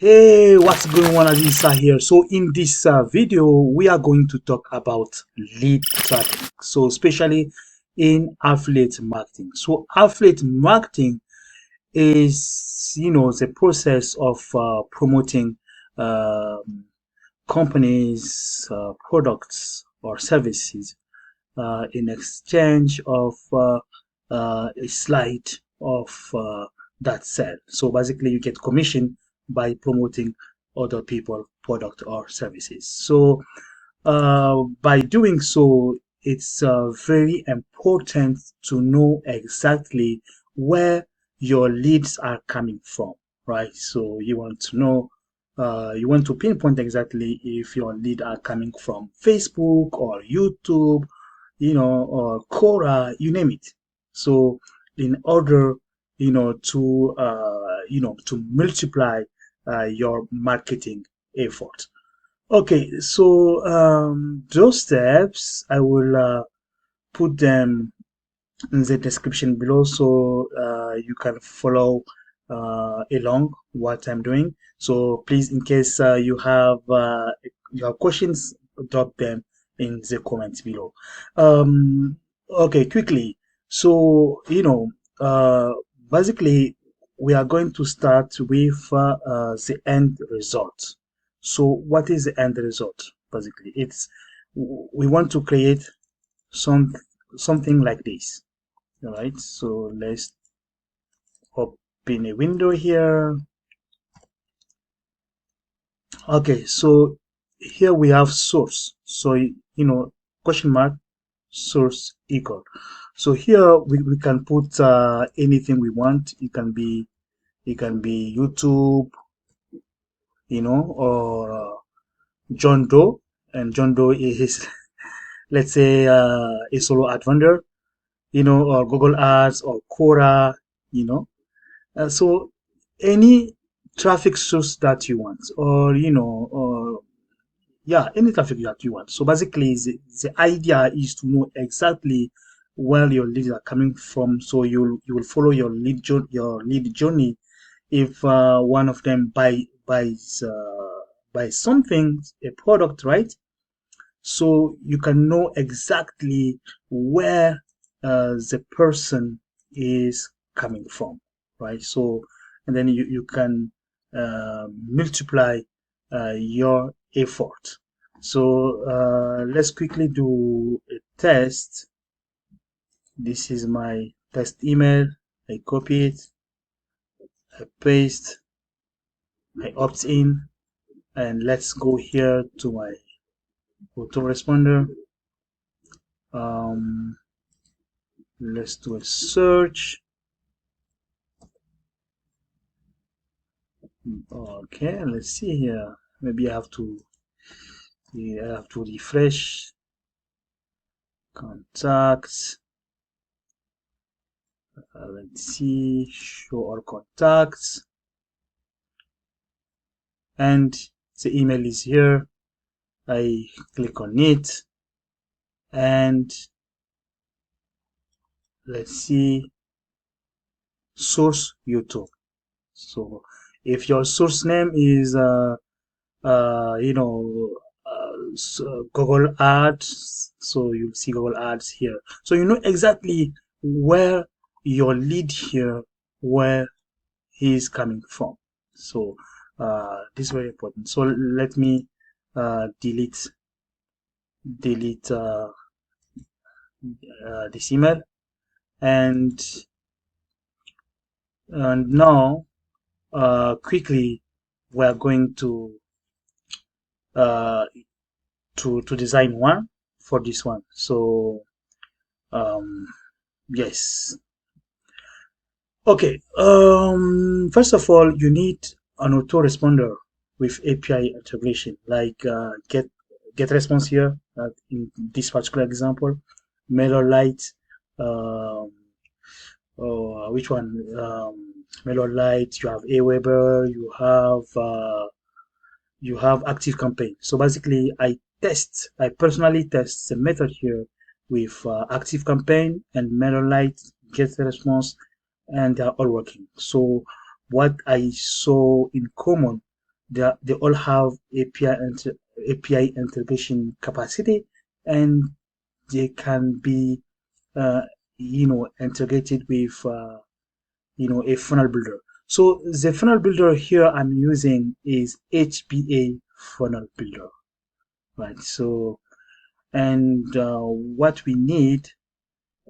Hey, what's going on? Adisa here. So in this video, we are going to talk about lead traffic. So especially in affiliate marketing. So affiliate marketing is, the process of promoting um, companies, products or services in exchange of a slide of that sale. So basically, you get commission by promoting other people, product or services. So by doing so, it's very important to know exactly where your leads are coming from, right? So you want to know, you want to pinpoint exactly if your lead are coming from Facebook or YouTube, or Quora, you name it. So in order, to multiply your marketing effort. Okay, so those steps I will put them in the description below so you can follow along what I'm doing. So please, in case you have questions, drop them in the comments below. Okay, quickly. So basically, we are going to start with the end result. So what is the end result? Basically, we want to create some something like this. All right, so let's open a window here. Okay, so here we have source. So, question mark source equal. So here we can put anything we want. It can be YouTube, or John Doe, and John Doe is let's say a solo ad vendor, or Google Ads or Quora, you know. So any traffic source that you want, or yeah, any traffic that you want. So basically, the idea is to know exactly where your leads are coming from. So you will follow your lead journey. If one of them buys something, a product, right? So you can know exactly where the person is coming from, right? So, and then you can multiply your effort. So let's quickly do a test. This is my test email. I copy it, I paste, I opt in, and let's go here to my autoresponder. Um, let's do a search. Okay, let's see here. Maybe I have to refresh contacts. Let's see, show all contacts, and the email is here. I click on it, and let's see, source YouTube. So if your source name is Google Ads, so you'll see Google Ads here. So you know exactly where your lead here, where he is coming from. So this is very important. So let me delete this email, and now quickly we are going uh, to design one for this one. So yes. Okay. First of all, you need an autoresponder with API integration, like GetResponse here in this particular example, MailerLite, um, which one? MailerLite. You have Aweber. You have ActiveCampaign. So basically, I personally test the method here with ActiveCampaign and MailerLite, GetResponse, and they are all working. So what I saw in common they all have API integration capacity, and they can be integrated with a funnel builder. So the funnel builder here I'm using is HBA funnel builder, right? So and what we need,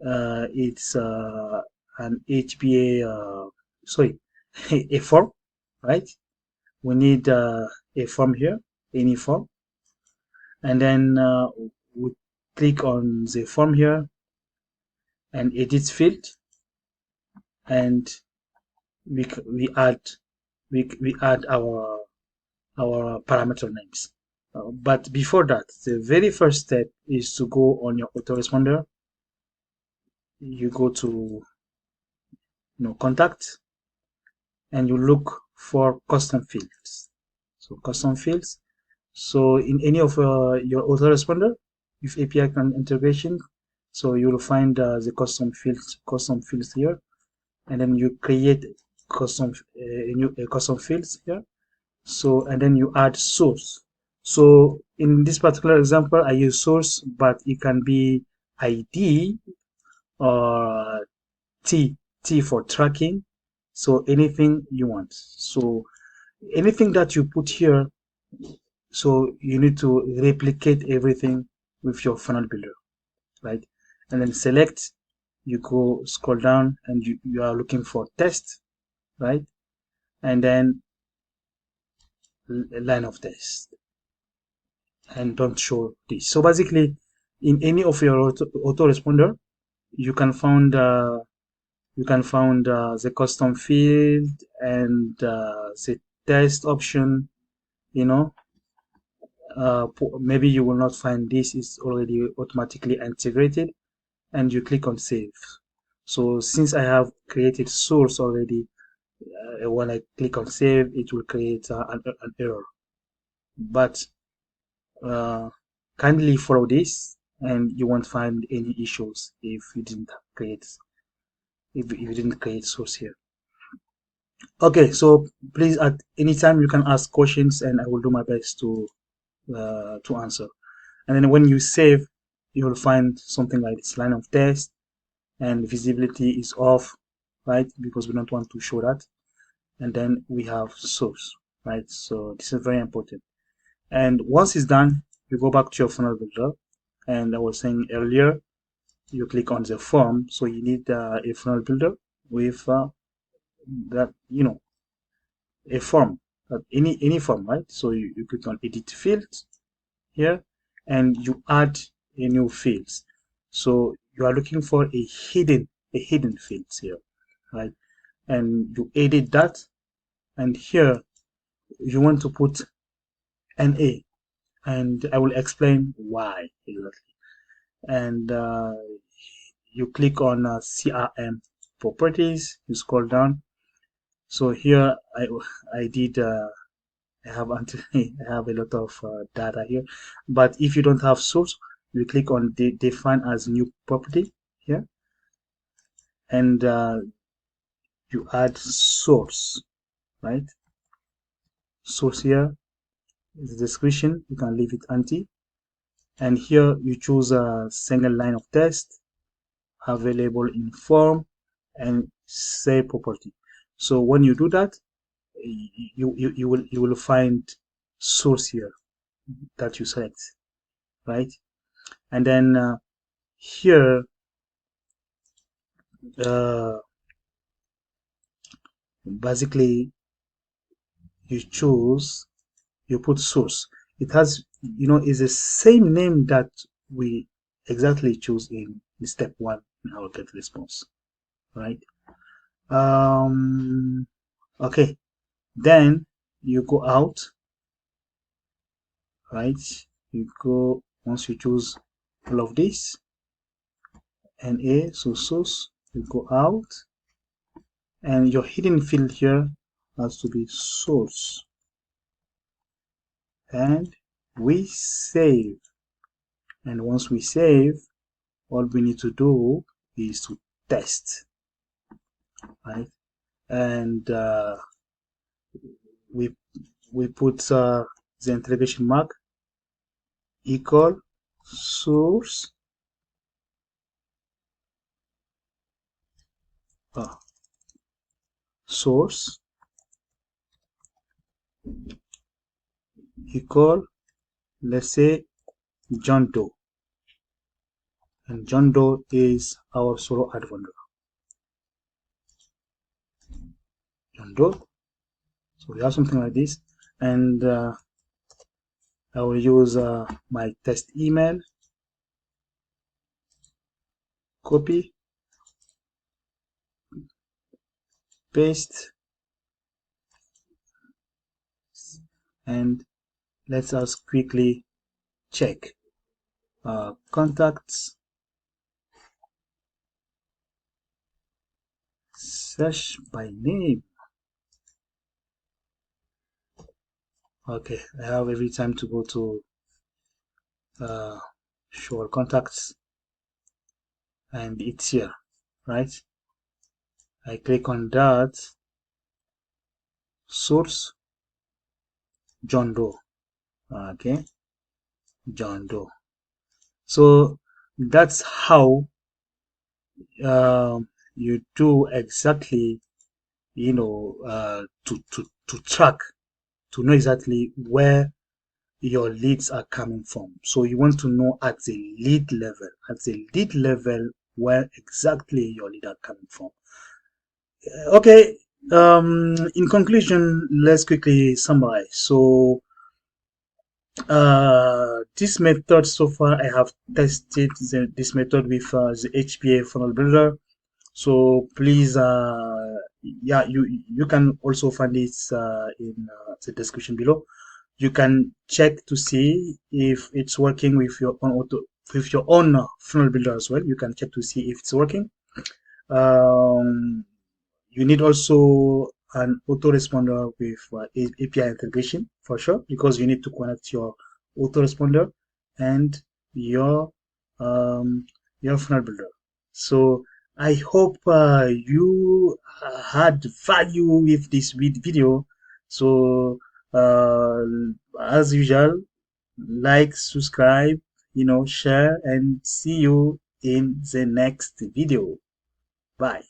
it's an HBA, sorry, a form, right? We need a form here, any form, and then we click on the form here and edit field, and we add we add our parameter names. But before that, the very first step is to go on your autoresponder. You go to contact, and you look for custom fields. So custom fields. So in any of your autoresponder with API integration, so you'll find the custom fields here, and then you create custom fields here. So and then you add source. So in this particular example, I use source, but it can be ID or T for tracking. So anything you want. So anything that you put here, so you need to replicate everything with your funnel builder, right? And then select, you go scroll down, and you are looking for test, right? And then line of test, and don't show this. So basically, in any of your autoresponder, you can find the custom field and the test option. You know, maybe you will not find this is already automatically integrated, and you click on save. So since I have created source already, when I click on save, it will create an error. But uh, kindly follow this, and you won't find any issues if you didn't create source here. Okay, so please at any time you can ask questions, and I will do my best to answer. And then when you save, you will find something like this line of test, and visibility is off, right? Because we don't want to show that. And then we have source, right? So this is very important. And once it's done, you go back to your funnel builder. And I was saying earlier, you click on the form. So you need a funnel builder with that, a form, any form, right? So you click on edit fields here, and you add a new fields. So you are looking for a hidden fields here, right? And you edit that, and here you want to put NA, and I will explain why exactly. And you click on CRM properties, you scroll down. So here I did I have I have a lot of data here, but if you don't have source, you click on define as new property here, and you add source, right? Source here is the description. You can leave it empty, and here you choose a single line of test available in form and say property. So when you do that, you will find source here that you select, right? And then here uh, basically you put source. It has, is the same name that we exactly choose in step one in our get response, right? Okay, then you go out, right? You go, once you choose all of this and a so source, you go out, and your hidden field here has to be source, and we save. And once we save, all we need to do is to test, right? And we we put the integration mark equal source uh, source equal, let's say, John Doe, and John Doe is our solo ad vendor. John Doe. So we have something like this, and I will use my test email, copy, paste, and let us quickly check contacts, search by name. Okay, I have every time to go to show contacts, and it's here, right? I click on that, source John Doe. Okay, John Doe. So that's how you do exactly, to track, to know exactly where your leads are coming from. So you want to know at the lead level where exactly your lead are coming from. Okay. In conclusion, let's quickly summarize. So this method, so far I have tested this method with the HPA funnel builder. So please, yeah, you can also find it in the description below. You can check to see if it's working with your own funnel builder as well. You can check to see if it's working. Um, you need also an autoresponder with API integration for sure, because you need to connect your autoresponder and your funnel builder. So I hope you had value with this video. So as usual, like, subscribe, share, and see you in the next video. Bye.